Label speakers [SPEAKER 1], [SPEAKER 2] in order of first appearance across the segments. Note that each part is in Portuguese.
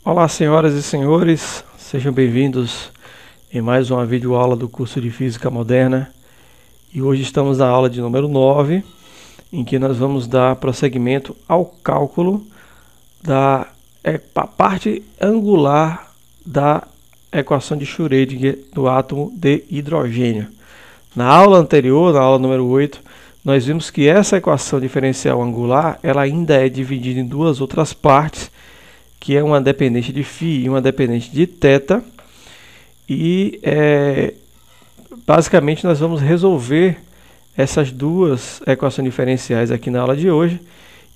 [SPEAKER 1] Olá, senhoras e senhores, sejam bem-vindos em mais uma videoaula do curso de Física Moderna. E hoje estamos na aula de número 9, em que nós vamos dar prosseguimento ao cálculo da parte angular da equação de Schrödinger do átomo de hidrogênio. Na aula anterior, na aula número 8, nós vimos que essa equação diferencial angular ela ainda é dividida em duas outras partes, que é uma dependente de φ e uma dependente de θ. E basicamente nós vamos resolver essas duas equações diferenciais aqui na aula de hoje.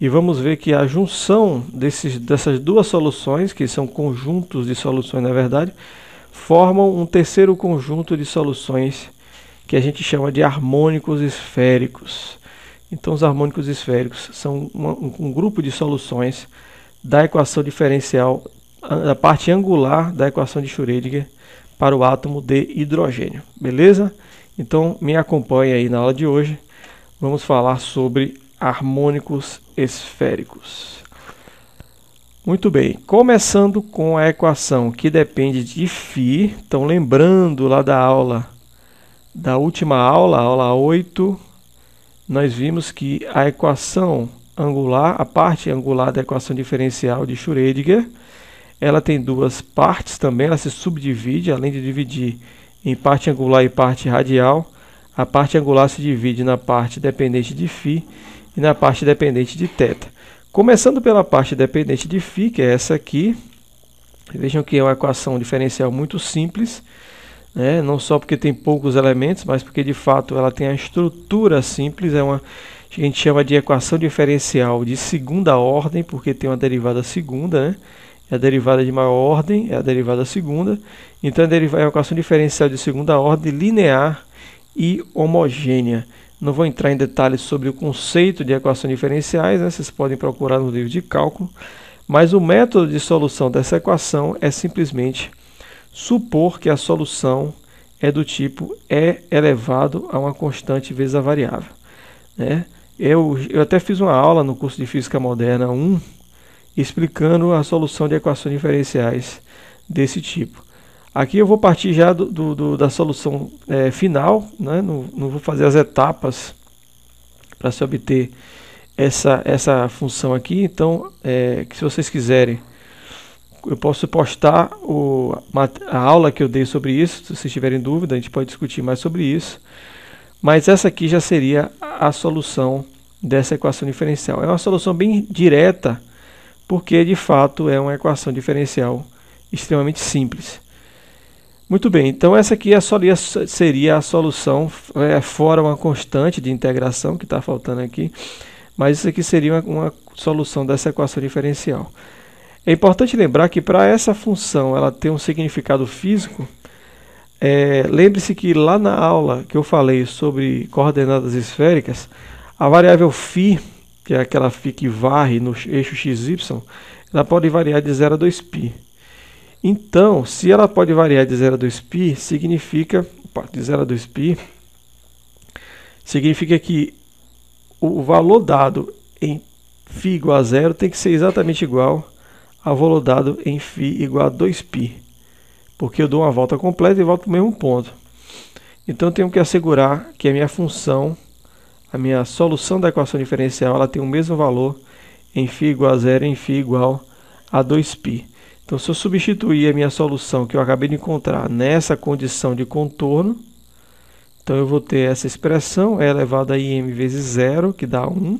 [SPEAKER 1] E vamos ver que a junção dessas duas soluções, que são conjuntos de soluções na verdade, formam um terceiro conjunto de soluções que a gente chama de harmônicos esféricos. Então os harmônicos esféricos são um grupo de soluções da equação diferencial, da parte angular da equação de Schrödinger para o átomo de hidrogênio. Beleza? Então me acompanhe aí na aula de hoje. Vamos falar sobre harmônicos esféricos. Muito bem, começando com a equação que depende de φ. Então lembrando lá da última aula, aula 8, nós vimos que a equação angular, a parte angular da equação diferencial de Schrödinger, ela tem duas partes também, ela se subdivide, além de dividir em parte angular e parte radial, a parte angular se divide na parte dependente de φ e na parte dependente de θ. Começando pela parte dependente de φ, que é essa aqui, vejam que é uma equação diferencial muito simples, né? Não só porque tem poucos elementos, mas porque de fato ela tem a estrutura simples, a gente chama de equação diferencial de segunda ordem, porque tem uma derivada segunda, né? A derivada de maior ordem é a derivada segunda. Então é uma equação diferencial de segunda ordem, linear e homogênea. Não vou entrar em detalhes sobre o conceito de equações diferenciais, né? Vocês podem procurar no livro de cálculo. Mas o método de solução dessa equação é simplesmente supor que a solução é do tipo E elevado a uma constante vezes a variável, né? Eu até fiz uma aula no curso de Física Moderna 1 explicando a solução de equações diferenciais desse tipo. Aqui eu vou partir já da solução final, né? Não vou fazer as etapas para se obter essa função aqui. Então, que se vocês quiserem, eu posso postar a aula que eu dei sobre isso. Se vocês tiverem dúvida, a gente pode discutir mais sobre isso. Mas essa aqui já seria a solução dessa equação diferencial. É uma solução bem direta, porque de fato é uma equação diferencial extremamente simples. Muito bem, então essa aqui seria a solução, fora uma constante de integração, que está faltando aqui, mas isso aqui seria uma solução dessa equação diferencial. É importante lembrar que para essa função ela ter um significado físico, lembre-se que lá na aula que eu falei sobre coordenadas esféricas, a variável φ, que é aquela φ que varre no eixo xy, ela pode variar de 0 a 2π. Então, se ela pode variar de 0 a 2π, significa que o valor dado em φ igual a 0 tem que ser exatamente igual ao valor dado em φ igual a 2π. Porque eu dou uma volta completa e volto para o mesmo ponto. Então eu tenho que assegurar que a minha função, a minha solução da equação diferencial, ela tem o mesmo valor em φ igual a 0 e em φ igual a 2π. Então se eu substituir a minha solução que eu acabei de encontrar nessa condição de contorno, então eu vou ter essa expressão, E elevado a im vezes 0, que dá 1.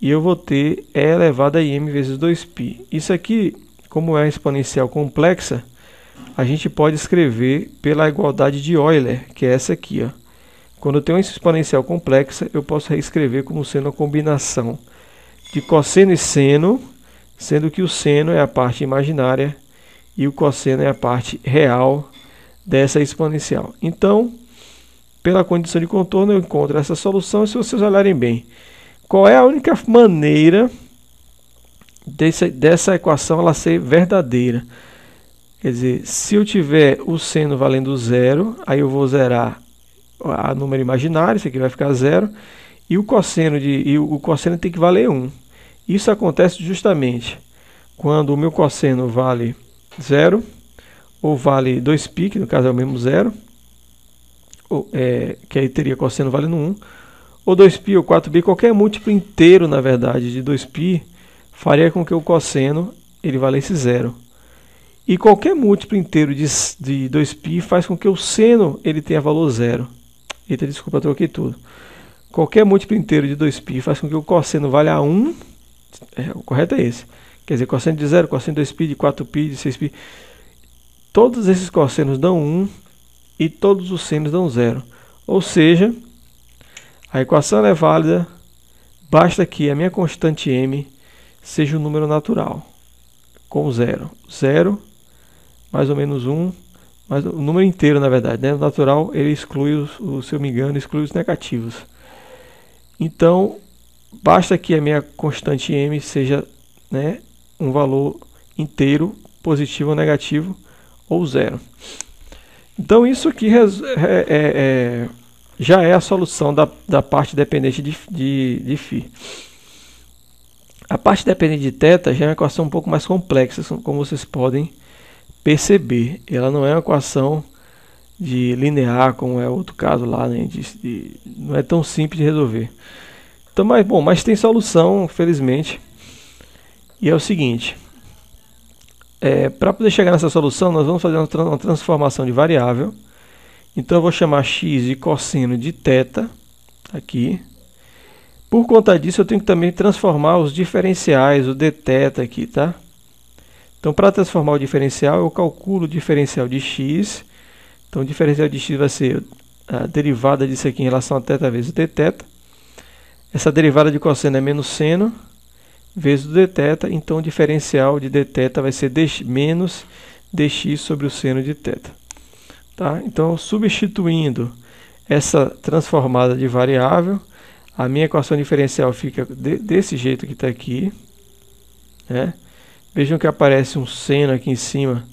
[SPEAKER 1] E eu vou ter E elevado a im vezes 2π. Isso aqui, como é exponencial complexa, a gente pode escrever pela igualdade de Euler, que é essa aqui, ó. Quando eu tenho uma exponencial complexa, eu posso reescrever como sendo a combinação de cosseno e seno, sendo que o seno é a parte imaginária e o cosseno é a parte real dessa exponencial. Então, pela condição de contorno, eu encontro essa solução. E se vocês olharem bem, qual é a única maneira dessa equação ela ser verdadeira? Quer dizer, se eu tiver o seno valendo 0, aí eu vou zerar a número imaginário, isso aqui vai ficar 0, e o cosseno tem que valer 1. Isso acontece justamente quando o meu cosseno vale 0, ou vale 2π, que no caso é o mesmo 0, que aí teria cosseno valendo 1, ou 2π ou 4π, qualquer múltiplo inteiro, na verdade, de 2π, faria com que o cosseno ele valesse 0. E qualquer múltiplo inteiro de 2π faz com que o seno ele tenha valor 0. Eita, desculpa, eu troquei tudo. Qualquer múltiplo inteiro de 2π faz com que o cosseno valha 1. O correto é esse. Quer dizer, cosseno de 0, cosseno de 2π, de 4π, de 6π. Todos esses cossenos dão 1 e todos os senos dão 0. Ou seja, a equação é válida, basta que a minha constante m seja um número natural, com 0. 0, mais ou menos 1, mas o número inteiro, na verdade, né? O natural, ele exclui, se eu me engano, exclui os negativos. Então, basta que a minha constante m seja, né, um valor inteiro, positivo ou negativo, ou 0. Então, isso aqui já é a solução da parte dependente de φ. A parte dependente de θ já é uma equação um pouco mais complexa, como vocês podem perceber. Ela não é uma equação de linear, como é outro caso lá, né? Não é tão simples de resolver. Então, mas tem solução, felizmente. E é o seguinte, para poder chegar nessa solução, nós vamos fazer uma transformação de variável. Então eu vou chamar x de cosseno de θ, aqui. Por conta disso, eu tenho que também transformar os diferenciais, o dθ aqui, tá? Então, para transformar o diferencial, eu calculo o diferencial de x. Então, o diferencial de x vai ser a derivada disso aqui em relação a θ vezes dθ. Essa derivada de cosseno é menos seno vezes o dθ. Então, o diferencial de dθ vai ser menos dx sobre o seno de θ. Tá? Então, substituindo essa transformada de variável, a minha equação diferencial fica desse jeito que está aqui, né? Vejam que aparece um seno aqui em cima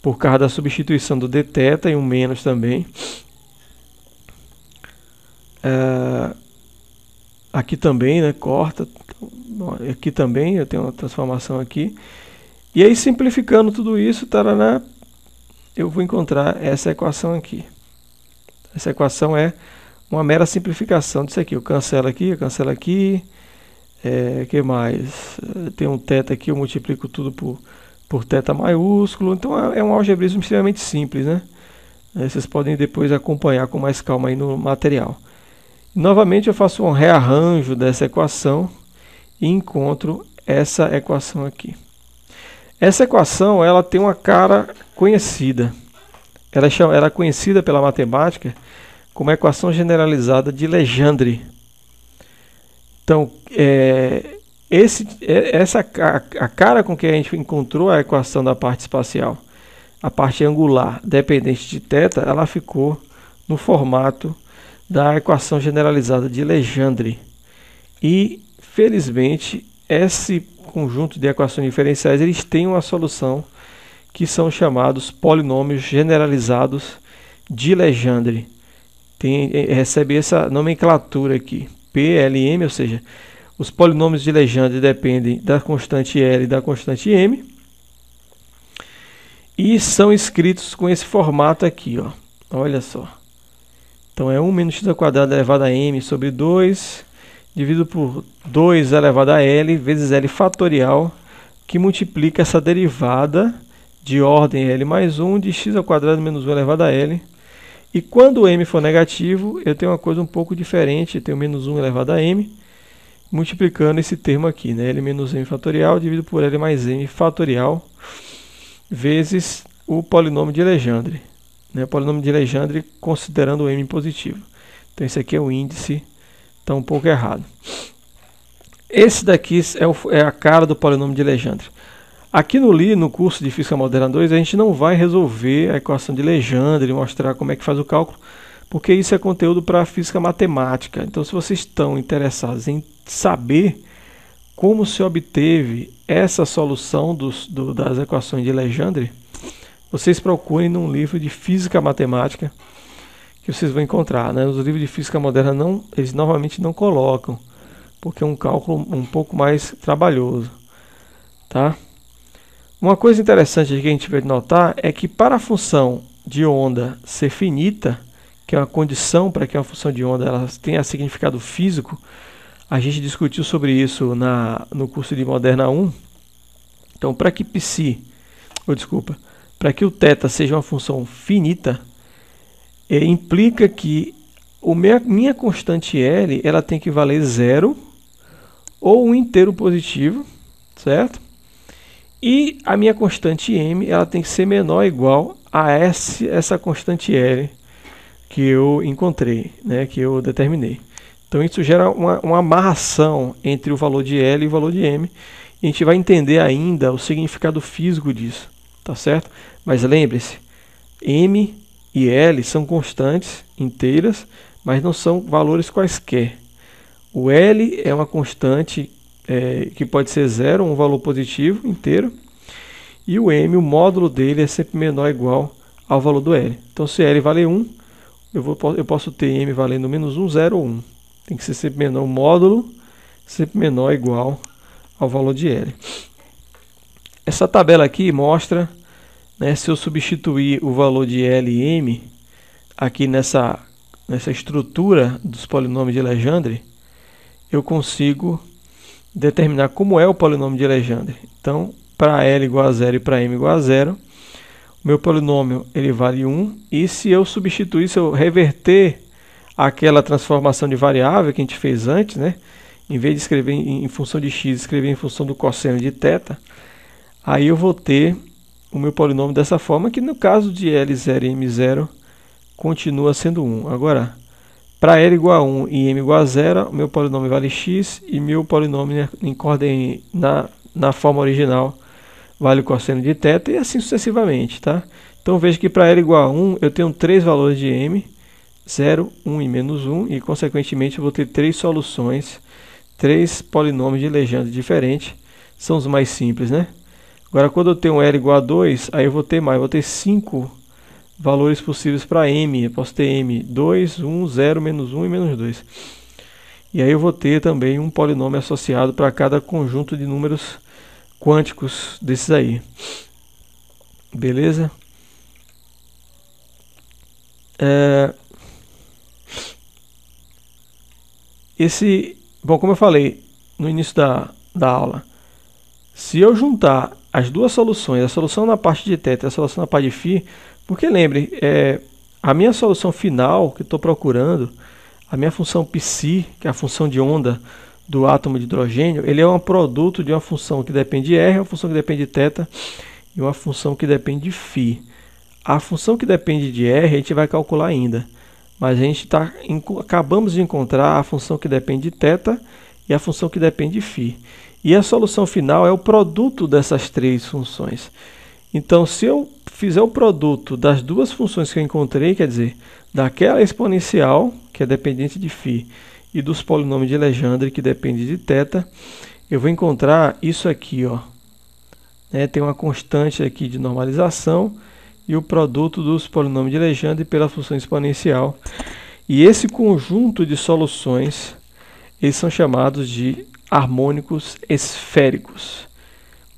[SPEAKER 1] por causa da substituição do dθ e um menos também. Aqui também, né, corta. Aqui também eu tenho uma transformação aqui. E aí, simplificando tudo isso, taraná, eu vou encontrar essa equação aqui. Essa equação é uma mera simplificação disso aqui. Eu cancelo aqui, que mais? Tem um θ aqui, eu multiplico tudo por θ maiúsculo. Então é um algebrismo extremamente simples, né? Vocês podem depois acompanhar com mais calma aí no material. Novamente eu faço um rearranjo dessa equação e encontro essa equação aqui. Essa equação ela tem uma cara conhecida. Ela é conhecida pela matemática como a equação generalizada de Legendre. Então, a cara com que a gente encontrou a equação da parte espacial, a parte angular dependente de θ, ela ficou no formato da equação generalizada de Legendre. E, felizmente, esse conjunto de equações diferenciais eles têm uma solução que são chamados polinômios generalizados de Legendre. Recebe essa nomenclatura aqui, PLM, ou seja, os polinômios de Legendre dependem da constante L e da constante M, e são escritos com esse formato aqui, ó. Olha só. Então é 1 menos x ao quadrado elevado a m sobre 2, dividido por 2 elevado a L vezes L fatorial, que multiplica essa derivada de ordem L mais 1 de x ao quadrado menos 1 elevado a L. E quando o m for negativo, eu tenho uma coisa um pouco diferente, eu tenho menos 1 elevado a m, multiplicando esse termo aqui, né? L menos m fatorial dividido por L mais m fatorial, vezes o polinômio de Legendre. Né? O polinômio de Legendre considerando o m positivo. Então esse aqui é o índice, está um pouco errado. Esse daqui é a cara do polinômio de Legendre. Aqui no curso de Física Moderna 2, a gente não vai resolver a equação de Legendre e mostrar como é que faz o cálculo, porque isso é conteúdo para física matemática. Então, se vocês estão interessados em saber como se obteve essa solução das equações de Legendre, vocês procurem num livro de física matemática que vocês vão encontrar. Né? Os livros de física moderna eles normalmente não colocam, porque é um cálculo um pouco mais trabalhoso. Tá? Uma coisa interessante que a gente vai notar é que para a função de onda ser finita, que é uma condição para que uma função de onda ela tenha significado físico, a gente discutiu sobre isso no curso de Moderna 1. Então, para que para que o θ seja uma função finita, implica que minha constante L ela tem que valer 0 ou um inteiro positivo, certo? E a minha constante M ela tem que ser menor ou igual a essa constante L que eu encontrei, né, que eu determinei. Então isso gera uma amarração entre o valor de L e o valor de M. E a gente vai entender ainda o significado físico disso, tá certo? Mas lembre-se, M e L são constantes inteiras, mas não são valores quaisquer. O L é uma constante que pode ser 0, um valor positivo inteiro, e o M, o módulo dele é sempre menor ou igual ao valor do L. Então se L vale 1, eu posso ter M valendo menos 1, 0 ou 1. Tem que ser sempre menor, o módulo sempre menor ou igual ao valor de L. Essa tabela aqui mostra, né, se eu substituir o valor de L e M aqui nessa estrutura dos polinômios de Legendre, eu consigo determinar como é o polinômio de Legendre. Então, para L igual a 0 e para M igual a 0, o meu polinômio ele vale 1, e se eu substituir, se eu reverter aquela transformação de variável que a gente fez antes, né, em vez de escrever em função de x, escrever em função do cosseno de θ, aí eu vou ter o meu polinômio dessa forma, que no caso de L0 e M0 continua sendo 1. Agora, para L igual a 1 e M igual a 0, o meu polinômio vale x, e meu polinômio na forma original vale o cosseno de θ, e assim sucessivamente, tá? Então veja que para L igual a 1 eu tenho 3 valores de M, 0, 1 e menos 1, e consequentemente eu vou ter 3 soluções, 3 polinômios de Legendre diferentes, são os mais simples, né? Agora quando eu tenho L igual a 2, aí eu vou ter mais, vou ter 5 valores possíveis para M. Eu posso ter M 2, 1, 0, menos 1 e menos 2. E aí eu vou ter também um polinômio associado para cada conjunto de números quânticos desses aí. Beleza? Bom, como eu falei no início da aula, se eu juntar as duas soluções, a solução na parte de θ e a solução na parte de φ, porque lembre, a minha solução final que estou procurando, a minha função psi, que é a função de onda do átomo de hidrogênio, ele é um produto de uma função que depende de R, uma função que depende de θ e uma função que depende de φ. A função que depende de R a gente vai calcular ainda, mas a gente acabamos de encontrar a função que depende de θ e a função que depende de φ. E a solução final é o produto dessas três funções. Então, se eu fizer o produto das duas funções que eu encontrei, quer dizer, daquela exponencial, que é dependente de φ, e dos polinômios de Legendre, que depende de θ, eu vou encontrar isso aqui, ó. Tem uma constante aqui de normalização e o produto dos polinômios de Legendre pela função exponencial. E esse conjunto de soluções, eles são chamados de harmônicos esféricos.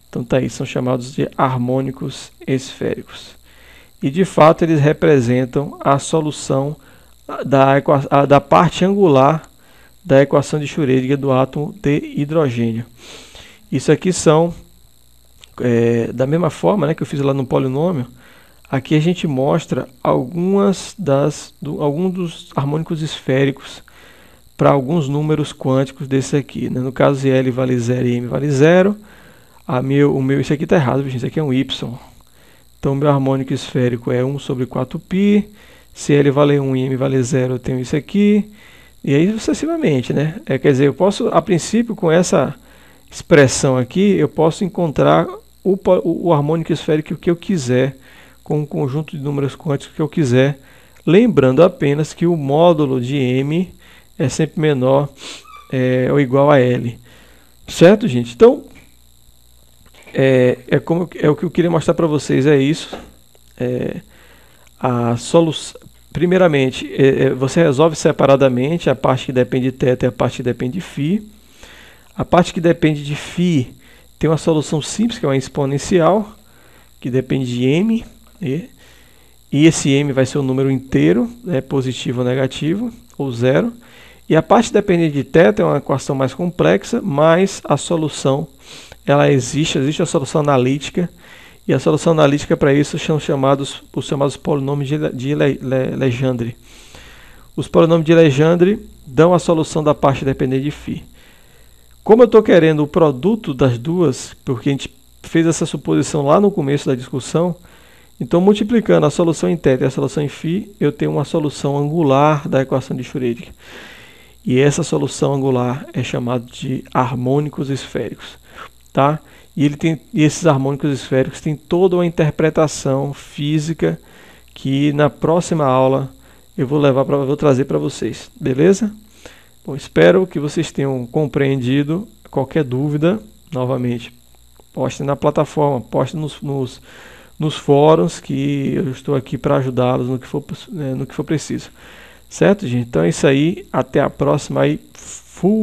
[SPEAKER 1] Então tá aí, são chamados de harmônicos esféricos. E de fato eles representam a solução da parte angular da equação de Schrödinger do átomo de hidrogênio. Isso aqui são, da mesma forma, né, que eu fiz lá no polinômio, aqui a gente mostra alguns dos harmônicos esféricos para alguns números quânticos desse aqui, né? No caso, se L vale 0 e M vale 0, isso aqui está errado, isso aqui é um Y. Então, o meu harmônico esférico é 1 sobre 4π. Se L vale 1 e M vale 0, eu tenho isso aqui. E aí, sucessivamente, né? Quer dizer, eu posso, a princípio, com essa expressão aqui, eu posso encontrar o harmônico esférico que eu quiser, com um conjunto de números quânticos que eu quiser, lembrando apenas que o módulo de M é sempre menor ou igual a L. Certo, gente? Então, o que eu queria mostrar para vocês é isso. Primeiramente, você resolve separadamente a parte que depende de θ e a parte que depende de φ. A parte que depende de φ tem uma solução simples, que é uma exponencial, que depende de m, e esse m vai ser um número inteiro, positivo ou negativo, ou zero. E a parte dependente de θ é uma equação mais complexa, mas a solução, ela existe a solução analítica, e a solução analítica para isso são os chamados polinômios de Legendre. Os polinômios de Legendre dão a solução da parte dependente de φ. Como eu estou querendo o produto das duas, porque a gente fez essa suposição lá no começo da discussão, então multiplicando a solução em θ e a solução em φ, eu tenho uma solução angular da equação de Schrödinger. E essa solução angular é chamada de harmônicos esféricos, tá? E esses harmônicos esféricos têm toda uma interpretação física que na próxima aula eu vou trazer para vocês, beleza? Bom, espero que vocês tenham compreendido. Qualquer dúvida, novamente, poste na plataforma, poste nos fóruns, que eu estou aqui para ajudá-los no que for preciso. Certo, gente? Então é isso aí. Até a próxima aí. Fui!